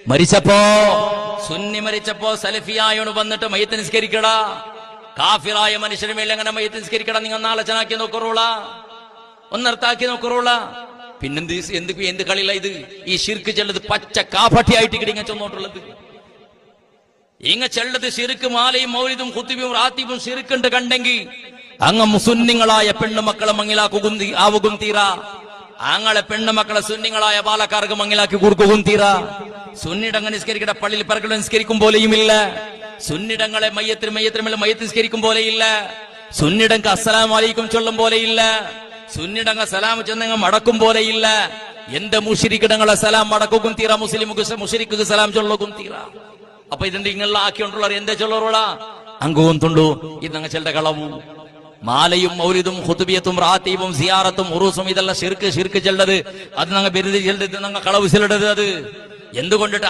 മരിച്ചപ്പോ സുന്നി മരിച്ചപ്പോ സലഫിയായോണ് വന്നിട്ട് മയ്യത്ത് നിസ്കരിക്കടാ. കാഫിറായ മനുഷ്യന് മേലെ അങ്ങനെ മയ്യത്ത് നിസ്കരിക്കടാ. നിങ്ങൾ ആലോചനാക്കി നോക്കറോള, ഒന്നർത്താക്കി നോക്കറോള. പിന്നെന്ത് എന്ത് കളിയില ഇത്? ഈ ശിർക്ക് ചെല്ലത് പച്ച കാഫട്ടിയായിട്ട് ഇങ്ങ ചെന്നോട്ടുള്ളത്. ഇങ്ങ ചെല്ലത് ശിർക്ക് മാലയും മൗലിദും ഖുതുബും റാത്തീബും ശിർക്കുണ്ട് കണ്ടെങ്കിൽ അങ്ങ് മുസുന്നിങ്ങളായ പെണ്ണുമക്കളെ ആവുകും തീരാ. ആങ്ങളെ പെണ്ണുമക്കളെ സുന്നിങ്ങളായ പാലക്കാർക്ക് മങ്ങിലാക്കി കൊടുക്കുകയും തീരാ. സുന്നിടങ്ങൾ നിസ്കരിക്കട്ടെ, പള്ളിയിൽ പറകൾ നിസ്കരിക്കും പോലെയുമില്ല. സുന്നിടങ്ങളെ മയ്യത്തിന് മയ്യത്ത് നിസ്കരിക്കും പോലെയില്ല. സുന്നിടങ്ങൾക്ക് അസ്സലാമു അലൈക്കും ചൊല്ലും പോലെയില്ല. സുന്നിടങ്ങൾ സലാം ചെന്നങ്ങ് മടക്കും പോലെയില്ല. എന്റെ മുശ്രിക്കിടങ്ങളെ സലാം മടക്കും തീരാ, മുശ്രിക്ക് സലാം ചൊല്ലും തീരാ. അപ്പൊ ഇതിന്റെ ഇങ്ങനെയുള്ള ആക്കിയോണ്ടുള്ള എന്താ ചൊല്ലറോളാ അംഗവും തുണ്ടു. ഇത് ഞങ്ങൾ ചെല്ലുടെ കളവും മാലയും മൗലിദും ഖുതുബിയത്തും റാത്തീബും സിയാറത്തും ഉറൂസും ഇതെല്ലാം ശിർക്ക് ചെല്ലത്. അത് ഞങ്ങൾ ബെരുതി ചെല്ലത്, ഞങ്ങൾ കളവ് ചെല്ലത്. അത് എന്തുകൊണ്ടിട്ട്